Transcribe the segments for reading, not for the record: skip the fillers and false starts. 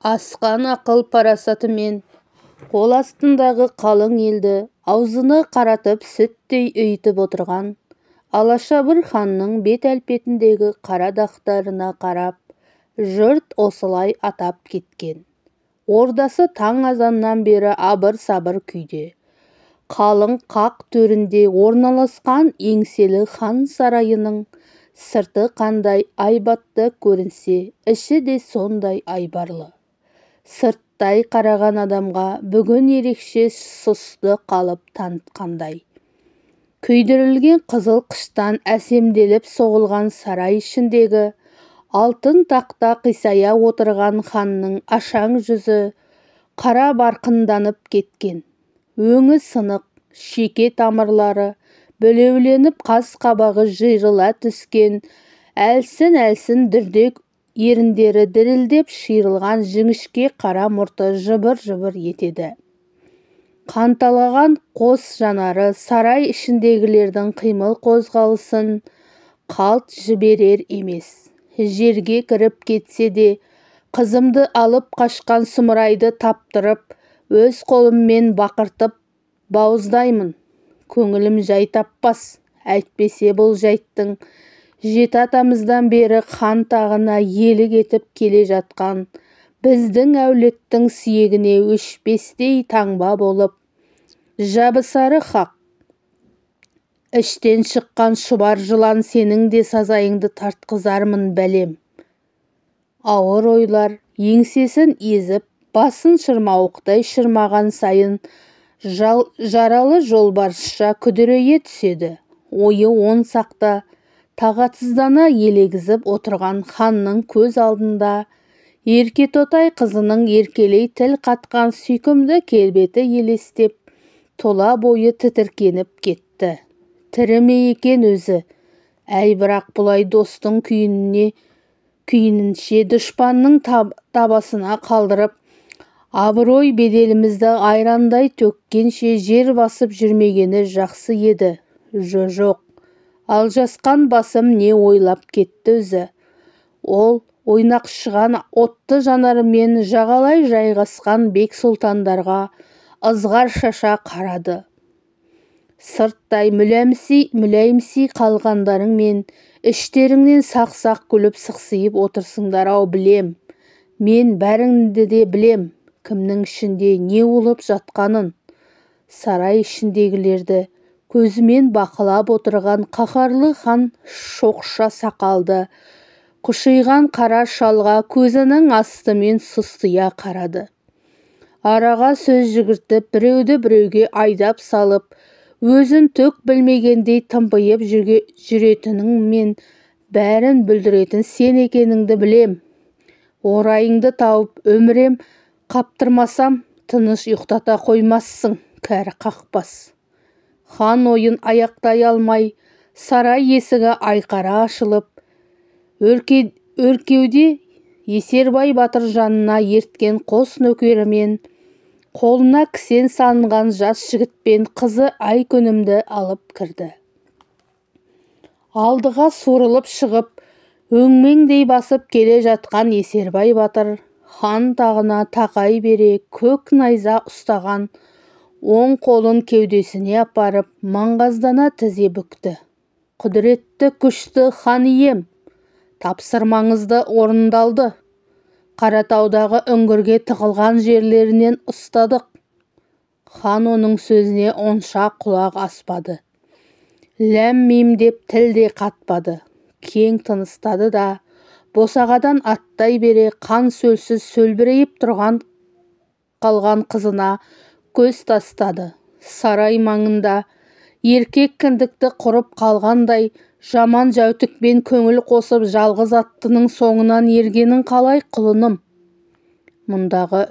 Асқан ақыл парасатымен қол астындағы қалың елді аузына қаратып сүттей ұйытып отырған Алашабір ханның бет-әлпетіндегі қара дақтарына қарап, жұрт осылай атап кеткен. Ордасы таң азаннан бері абыр-сабыр күйде. Қалың қақ төрінде орналасқан еңселі хан сарайының сырты қандай айбатты көрінсе, іші де сондай айбарлы. Сырттай қараған адамға бүгін ерекше сұсты қалып танытқандай. Күйдірілген қызыл қыштан әсемделіп соғылған сарай ішіндегі алтын тақта қисая отырған ханның ашаң жүзі қара барқынданып кеткен. Өңі сынық, шеке тамырлары білеуленіп, қас-қабағы жиырыла түскен, әлсін-әлсін дүрдек еріндері дірілдеп шиырылған жіңішке қара мұрты жыбыр-жыбыр етеді. Қанталаған қос жанары сарай ішіндегілердің қимыл қозғалысын қалт жіберер емес. Жерге кіріп кетсе де, қызымды алып қашқан сұмырайды таптырып, өз қолыммен бақыртып бауыздаймын. Көңілім жай таппас, әйтпесе бұл жайттың жеті атамыздан бері хан тағына иелік етіп келе жатқан біздің әулеттің сүйегіне өшпестей таңба болып жабысары хақ. Іштен шыққан шұбар жылан сенің де сазайыңды тартқызармын бәлем. Ауыр ойлар еңсесін езіп, басын шырмауықтай шырмаған сайын жаралы жолбарысша күдірейе түседі. Ойы он сақта тағатсыздана елегізіп отырған ханның көз алдында еркетотай қызының еркелей тіл қатқан сүйкімді келбеті елестеп, тола бойы тітіркеніп кетті. Тірі ме екен өзі? Әй, бірақ бұлай достың күйінінше дұшпанның табасына қалдырып, абырой беделімізді айрандай төккенше жер басып жүрмегені жақсы еді. Жоқ, алжасқан басым не ойлап кетті өзі? Ол ойнақшыған отты жанарымен жағалай жайғасқан бек сұлтандарға ызғар шаша қарады. Сырттай мүләйімси қалғандарың мен іштеріңнен сақ-сақ күліп сықсиып отырсыңдар-ау, білем. Мен бәріңді де білем, кімнің ішінде не болып жатқанын. Сарай ішіндегілерді көзімен бақылап отырған қаһарлы хан шоқша сақалды, қушиған қара шалға көзінің астымен сұстия қарады. Араға сөз жүгіртіп, біреуді біреуге айдап салып, өзін түк білмегендей тымпиып жүретінің мен бәрін бүлдіретін сен екеніңді білем. Орайыңды тауып, өмірем қаптырмасам, тыныш ұйықтата қоймассың, кәрі қақпас. Хан ойын аяқтай алмай, сарай есігі айқара ашылып, өркеуде Есербай батыр жанына ерткен қос нөкерімен, қолына кісен салынған жас жігітпен қызы Айкөнімді алып кірді. Алдыға суырылып шығып, өңмеңдей басып келе жатқан Есербай батыр хан тағына тақай бере көк найза ұстаған оң қолын кеудесіне апарып, маңғаздана тізе бүкті. Құдіретті күшті хан ием, тапсырмаңызды орындалды. Қаратаудағы үңгірге тығылған жерлерінен ұстадық. Хан оның сөзіне онша құлақ аспады. Ләм-мим деп тіл де қатпады. Кең тыныстады да, босағадан аттай бере қан сөлсіз сөлбірейіп қалған қызына көз тастады. Сарай маңында еркек кіндікті құрып қалғандай, жаман жәутікпен көңіл қосып жалғыз аттының соңынан ергенің қалай, құлыным? Мұндағы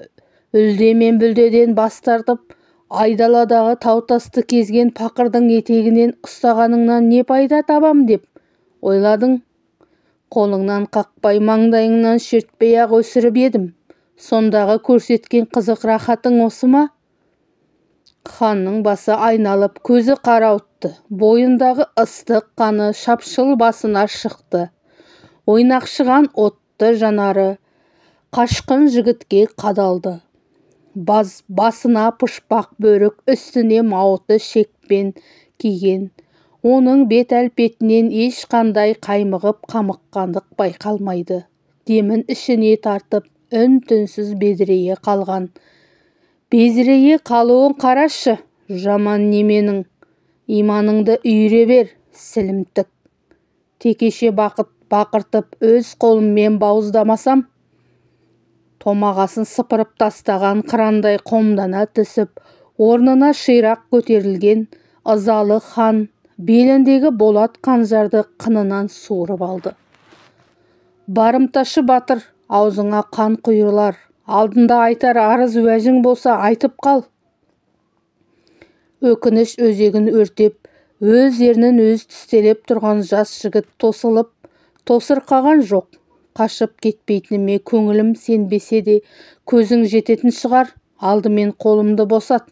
үлде мен бүлдеден бас тартып, айдаладағы таутасты кезген пақырдың етегінен ұстағаныңнан не пайда табам деп ойладың? Қолыңнан қақпай, маңдайыңнан шертпей-ақ өсіріп едім. Сондағы көрсеткен қызық рахатың осы ма? Ханның басы айналып, көзі қарауытты. Бойындағы ыстық қаны шапшыл басына шықты. Ойнақшыған отты жанары қашқын жігітке қадалды. Басына пұшпақ бөрік, үстіне мауыты шекпен киген. Оның бет-әлпетінен ешқандай қаймығып қамыққандық байқалмайды. Демін ішіне тартып, үн-түнсіз бедірейе қалған. Безірейе қалуын қарашы, жаман неменің. Иманыңды үйре бер, сілімтік. Текеше бақыртып өз қолыммен бауыздамасам, томағасын сыпырып тастаған қырандай қомдана түсіп, орнына ширақ көтерілген ызалы хан беліндегі болат қанжарды қынынан суырып алды. Барымташы батыр, аузыңа қан құйылар, алдында айтар арыз уәжің болса айтып қал. Өкініш өзегін өртеп, өз ернін өз тістелеп тұрған жас жігіт тосырқаған жоқ. Қашып кетпейтініме көңілім сенбесе де, көзің жететін шығар, алдымен қолымды босат.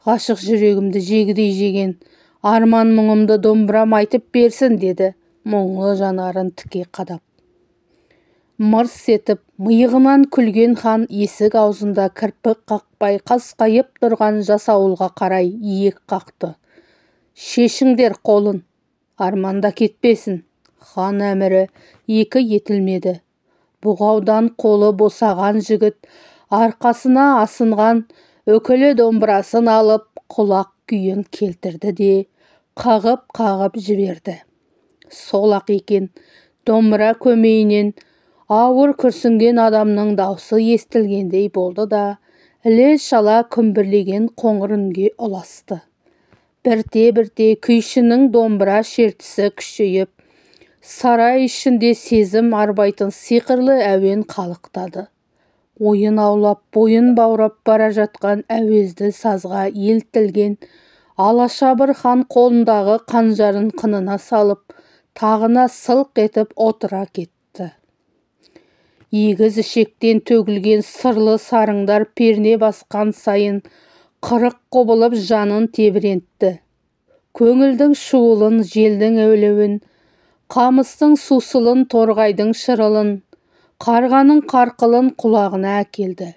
Ғашық жүрегімді жегідей жеген, арман мұңымды домбырам айтып берсін, деді мұңлы жанарын тіке қадап. Мырс етіп, миығынан күлген хан есік аузында кірпік қақпай қасқайып тұрған жасауылға қарай иек қақты. Шешіңдер қолын, арманда кетпесін. Хан әмірі екі етілмеді. Бұғаудан қолы босаған жігіт арқасына асынған өкілі домбырасын алып құлақ күйін келтірді де қағып жіберді. Сол-ақ екен, домбыра көмейінен ауыр күрсінген адамның даусы естілгендей болды да, іле-шала күмбірлеген қоңыр үнге ұласты. Бірте-бірте күйшінің домбыра шертісі күшейіп, сарай ішінде сезім арбайтын сиқырлы әуен қалықтады. Ойын аулап, бойын баурап бара жатқан әуезді сазға елтілген алаша бір хан қолындағы қанжарын қынына салып, тағына сылқ етіп отыра кетті. Егіз ішектен төгілген сырлы сарыңдар перне басқан сайын қырық құбылып жанын тебірентті. Көңілдің шуылын, желдің әулеуін, қамыстың сусылын, торғайдың шырылын, қарғаның қарқылын құлағына әкелді.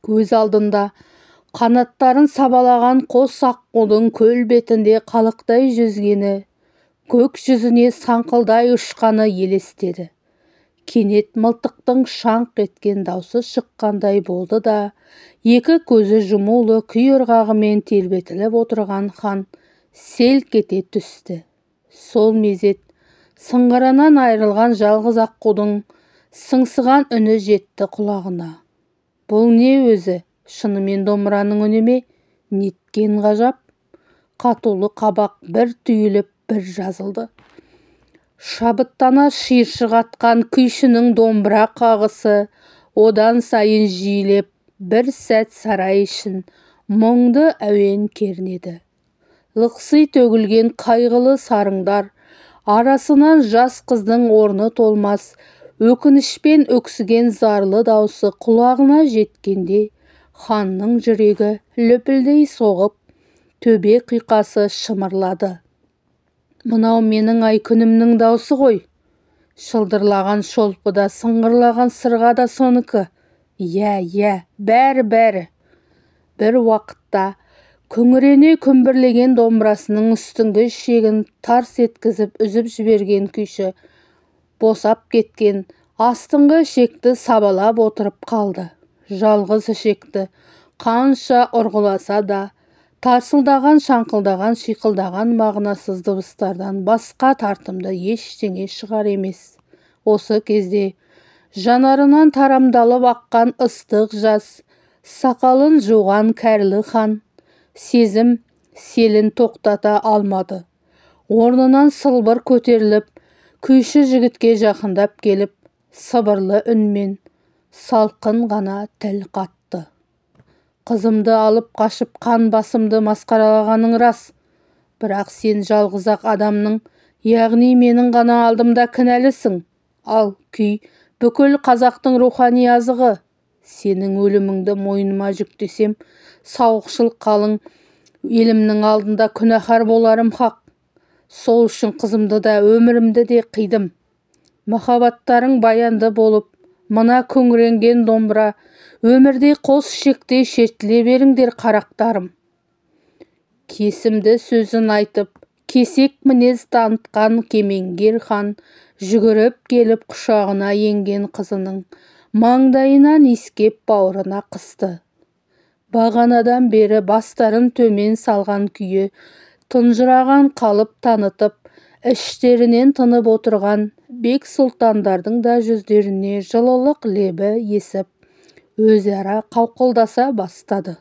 Көз алдында қанаттарын сабалаған қос аққудың көл бетінде қалықтай жүзгені, көк жүзіне саңқылдай ұшқаны елестеді. Кенет мылтықтың шаңқ еткен даусы шыққандай болды да, екі көзі жұмулы күй ырғағымен тербетіліп отырған хан селк ете түсті. Сол мезет сыңғырынан айрылған жалғыз аққудың сыңсыған үні жетті құлағына. Бұл не өзі? Шынымен домбыраның үні ме? Неткен ғажап! Қатулы қабақ бір түйіліп, бір жазылды. Шабыттана шиыршық атқан күйшінің домбыра қағысы одан сайын жиілеп, бір сәт сарай ішін мұңды әуен кернеді. Лықси төгілген қайғылы сарыңдар арасынан жас қыздың орны толмас, өкінішпен өксіген зарлы даусы құлағына жеткенде, ханның жүрегі лүпілдей соғып, төбе қиқасы шымырлады. Мынау менің ай күнімнің даусы ғой. Шылдырлаған шолпыда, сыңғырлаған сырға да соныкі. Иә, бәрі. Бір уақытта күңірене күмбірлеген домбырасының үстіңгі шегін тарс еткізіп үзіп жіберген күйші босап кеткен астыңғы ішекті сабалап отырып қалды. Жалғыз ішекті қанша ұрғыласа да, тарсылдаған, шаңқылдаған, шиқылдаған мағынасыз дыбыстардан басқа тартымды ештеңе шығар емес. Осы кезде жанарынан тарамдалып аққан ыстық жас, сақалын жуған кәрлі хан сезім селін тоқтата алмады. Орнынан сылбыр көтеріліп, күйші жігітке жақындап келіп, сыбырлы үнмен салқын ғана тіл қатты. Қызымды алып қашып қан басымды масқаралағаның рас. Бірақ сен жалғыз-ақ адамның, яғни менің ғана алдымда кінәлісің. Ал күй бүкіл қазақтың рухани азығы. Сенің өліміңді мойныма жүктесем, сауықшыл қалың елімнің алдында күнәһар боларым хақ. Сол үшін қызымды да өмірімді де қидым. Махаббаттарың баянды болып, Мына күңіренген домбыра, өмірде қос шектей шертіле беріңдер қарақтарым. Кесімді сөзін айтып, кесек мінез танытқан кемеңгер хан жүгіріп келіп құшағына енген қызының маңдайынан иіскеп бауырына қысты. Бағанадан бері бастарын төмен салған күйі, тұнжыраған қалып танытып, іштерінен тынып отырған бек сұлтандардың да жүздеріне жылылық лебі есіп, өзара қауқылдаса бастады.